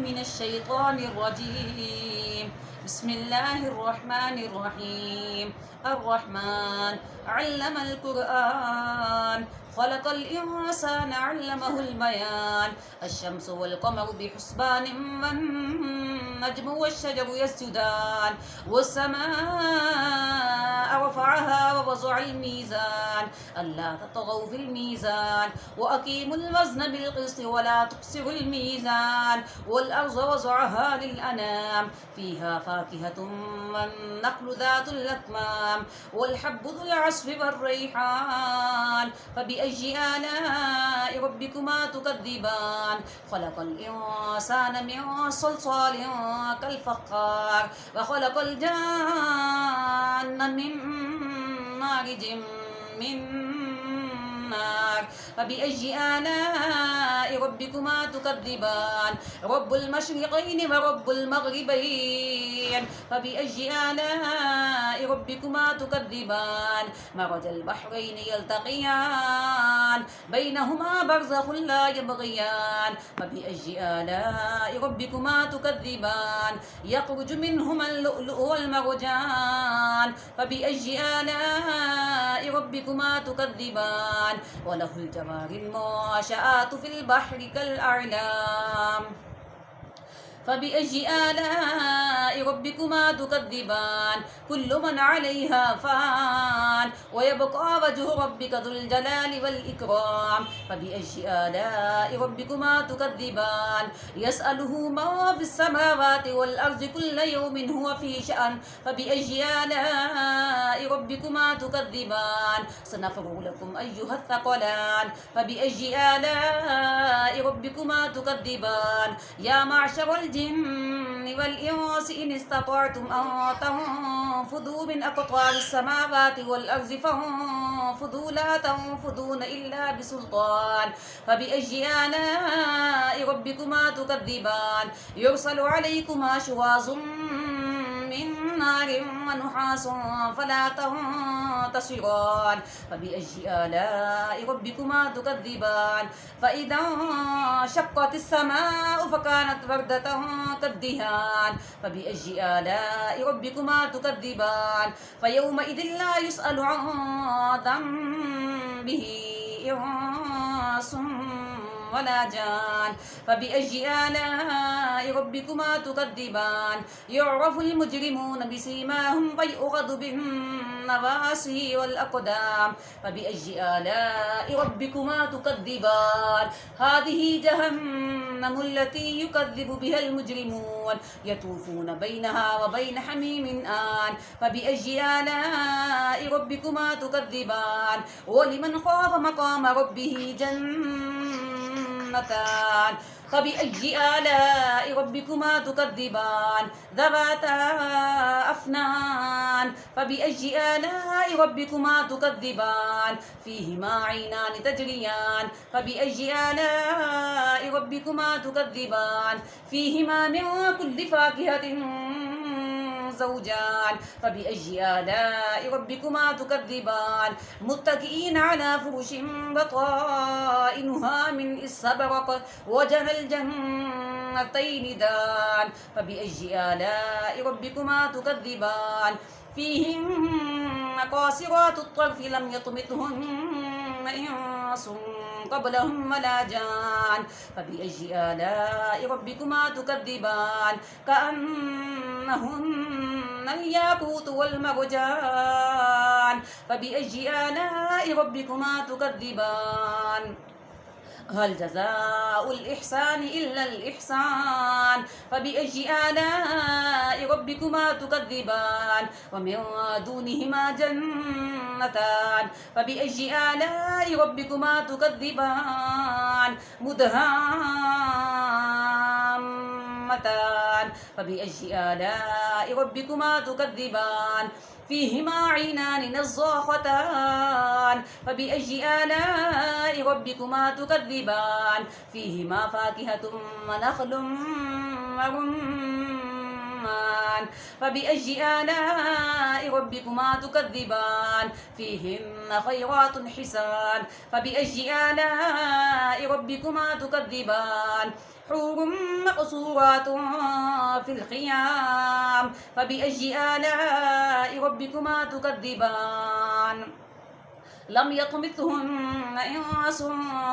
من الشيطان الرجيم. بسم الله الرحمن الرحيم. الرحمن علم القرآن خلق الإنسان علمه البيان. الشمس والقمر بحسبان والنجم والشجر يسجدان والسماء رفعها ووضع الميزان ألا تطغوا في الميزان وأقيموا الوزن بالقسط ولا تخسروا الميزان والأرض وضعها للأنام فيها فاكهة والنخل ذات الأكمام والحب ذو العصف والريحان فبأي آلاء ربكما تكذبان. خلق الإنسان من صلصال كالفخار وخلق الجان من مارج من نار فبأي آلاء ربكما تكذبان. رب المشرقين ورب المغربين فبأي آلاء ربكما تكذبان. مرج البحرين يلتقيان بينهما برزخ لا يبغيان فبأي آلاء ربكما تكذبان. يخرج منهما اللؤلؤ والمرجان فبأي آلاء ربكما تكذبان. وله الجوار المنشآت في البحر كالأعلام فبأي آلاء ربكما تكذبان. كل من عليها فان ويبقى وجه ربك ذو الجلال والإكرام فبأي آلاء ربكما تكذبان. يسأله ما في السماوات والأرض كل يوم هو في شأن فبأي آلاء ربكما تكذبان. سنفرغ لكم أيها الثقلان فبأي آلاء ربكما تكذبان. يا معشر الجن والإنس إن استطعتم أن تنفذوا من أقطار السماوات والأرض فانفذوا لا تنفذون إلا بسلطان فبأي آلاء ربكما تكذبان. يرسل عليكما شواظ من نار ونحاس فلا تنتصران فبأي آلاء ربكما تكذبان. فإذا انشقت السماء فكانت وردة كالدهان فبأي آلاء ربكما تكذبان. فيومئذ لا يسأل عن ذنبه إنس ولا جان فبأي آلاء ربكما تكذبان. يعرف المجرمون بسيماهم فيؤخذ بالنواصي والأقدام فبأي آلاء ربكما تكذبان. هذه جهنم التي يكذب بها المجرمون يطوفون بينها وبين حميم آن فبأي آلاء ربكما تكذبان. ولمن خاف مقام ربه جنتان فبأي آلاء ربكما تكذبان. ذواتا أفنان فبأي آلاء ربكما تكذبان. فيهما عينان تجريان فبأي آلاء ربكما تكذبان. فيهما من كل فاكهة زوجان فبأي آلاء ربكما تكذبان. متكئين على فرش بطائنها من استبرق وجنى الجنتين دان فبأي آلاء ربكما تكذبان. فيهن قاصرات الطرف لم يطمثهن إنس قبلهم ولا جان فبأي آلاء ربكما تكذبان. كأنهن الياقوت والمرجان فبأي آلاء ربكما تكذبان. هل جزاء الإحسان إلا الإحسان فبأي آلاء ربكما تكذبان. ومن دونهما جنتان فبأي آلاء ربكما تكذبان. مدهامتان فبأي آلاء ربكما تكذبان. فيهما عينان نضاختان فبأي آلاء ربكما تكذبان. فيهما فاكهة ونخل ورمان فبأي آلاء ربكما تكذبان. فيهن خيرات حسان فبأي آلاء ربكما تكذبان. حور مقصورات في الخيام فبأي آلاء ربكما تكذبان لم يطمثهن إنس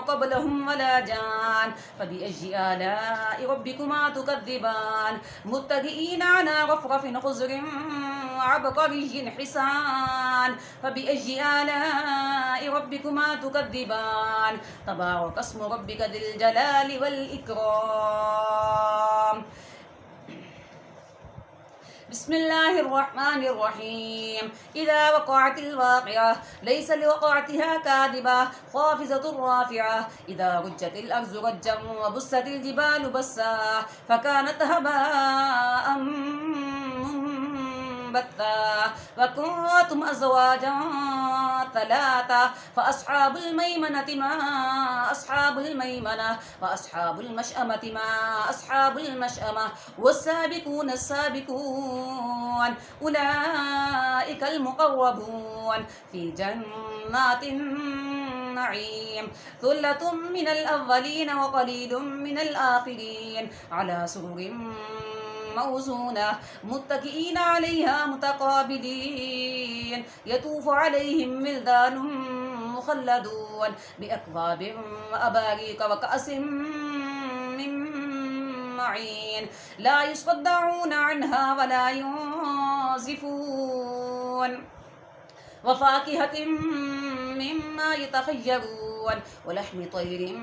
قبلهم ولا جان فبأي آلاء ربكما تكذبان متكئين على رفرف خضر وعبقري حسان فبأي آلاء ربكما تكذبان تبارك اسم ربك ذي الجلال والإكرام بسم الله الرحمن الرحيم إذا وقعت الواقعة ليس لوقعتها كاذبة خافضة رافعة إذا رجت الأرض رجا وبست الجبال بسا فكانت هباء منبثا وكنتم أزواجا ثلاثة فأصحاب الميمنة ما أصحاب الميمنة وأصحاب المشأمة ما أصحاب المشأمة والسابقون السابقون أولئك المقربون في جنات النعيم ثلة من الأولين وقليل من الآخرين على سرر موزونة متكئين عليها متقابلين يطوف عليهم ولدان مخلدون بأكواب وأباريق وكأس من معين لا يصدعون عنها ولا ينزفون وفاكهة مما يتخيرون ولحم طير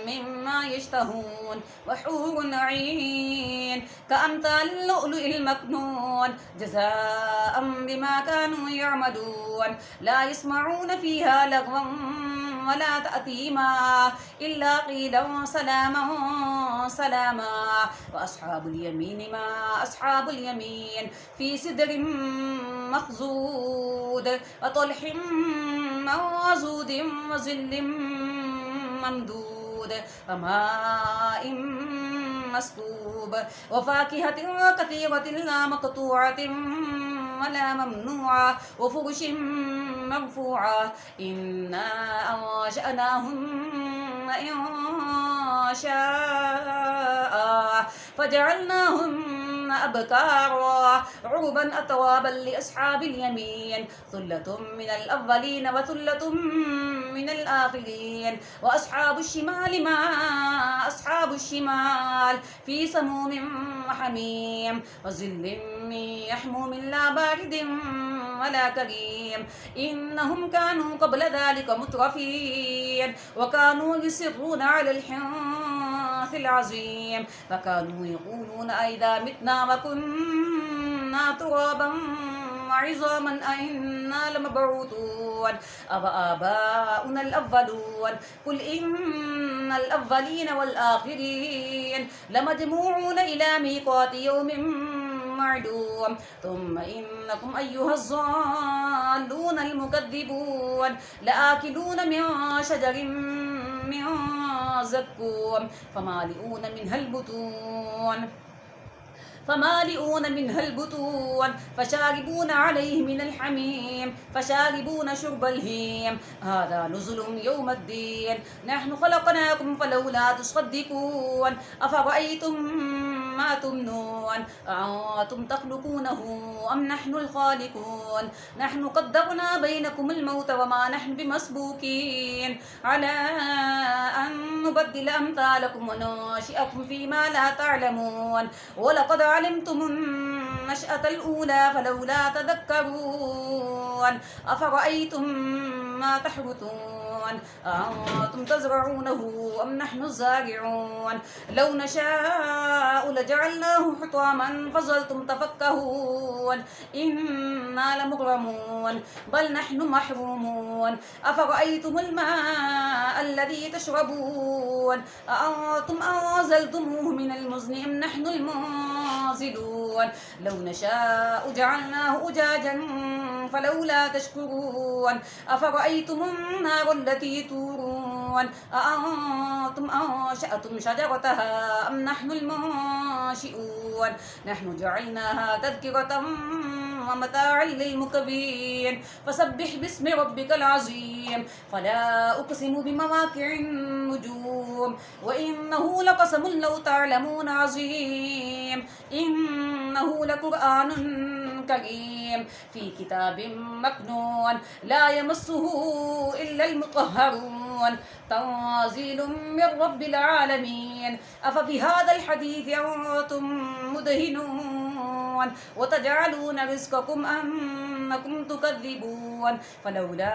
مما يشتهون وحور عين كأمثال اللؤلؤ المكنون جزاء بما كانوا يعملون لا يسمعون فيها لغوا ولا تأثيما إلا قيلا سلاما سلاما وأصحاب اليمين ما أصحاب اليمين في سدر مخضود وطلح منضود وظل ممدود وماء مسكوب وفاكهة كثيرة لا مقطوعة ولا ممنوعة وفرش مرفوعة إنا أنشأناهن إنشاء فجعلناهن أبكارا عربا أترابا لأصحاب اليمين ثلة من الأولين وثلة من الآخرين وأصحاب الشمال ما أصحاب الشمال في سموم وحميم وظل من يحموم لا بارد ولا كريم إنهم كانوا قبل ذلك مترفين وكانوا يصرون على الحنث العظيم فكانوا يقولون أئذا متنا وكنا ترابا وعظاما أئنا لمبعوثون أوآباؤنا الأولون قل إن الأولين والآخرين لمجموعون إلى ميقات يوم معلوم ثم إنكم أيها الضالون المكذبون لآكلون من شجر من زقوم فمالئون منها البطون فشاربون عليه من الحميم فشاربون شرب الهيم هذا نزل يوم الدين نحن خلقناكم فلولا تصدقون أفرأيتم ما تمنون أأنتم تخلقونه أم نحن الخالقون نحن قدرنا بينكم الموت وما نحن بمسبوقين على أن نبدل أمثالكم وننشئكم فيما لا تعلمون ولقد علمتم النشأة الأولى فلولا تذكرون أفرأيتم ما تحرثون أأنتم تزرعونه أم نحن الزارعون لو نشاء لجعلناه حطاما فظلتم تفكهون إنا لمغرمون بل نحن محرومون أفرأيتم الماء الذي تشربون أأنتم أنزلتموه من المزن أم نحن المنزلون لو نشاء جعلناه أجاجا فلولا تشكرون أفرأيتم النار التي تورون أأنتم أنشأتم شجرتها أم نحن المنشئون خاشئون نحن جعلناها تذكرة ومتاعا للمقوين فسبح باسم ربك العظيم فلا أقسم بمواقع النجوم وإنه لقسم لو تعلمون عظيم إنه لقرآن كريم في كتاب مكنون لا يمسه إلا المطهرون تنزيل من رب العالمين أفبهذا الحديث أنتم مدهنون وتجعلون رزقكم أنكم تكذبون فلولا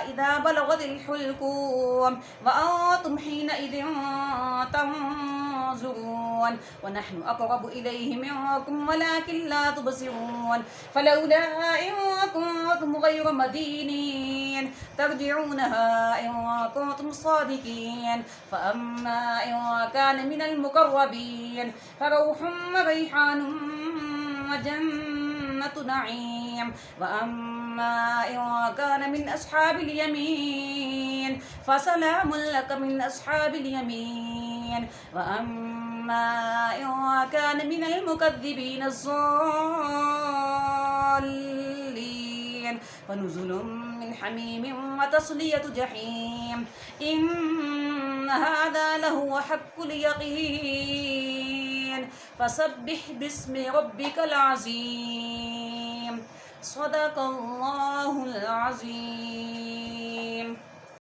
إذا بلغت الحلقوم وأنتم حينئذ تنظرون ونحن أقرب إليه منكم ولكن لا تبصرون فلولا إن كنتم غير مدينين ترجعونها إن كنتم صادقين فأما إن كان من المقربين فروح وريحان وجنة نعيم وأما إن كان من أصحاب اليمين فسلام لك من أصحاب اليمين وأما إن كان من المكذبين الضالين فنزل من حميم وتصلية جحيم إن هذا لهو حق اليقين فسبح باسم ربك العظيم صدق الله العظيم.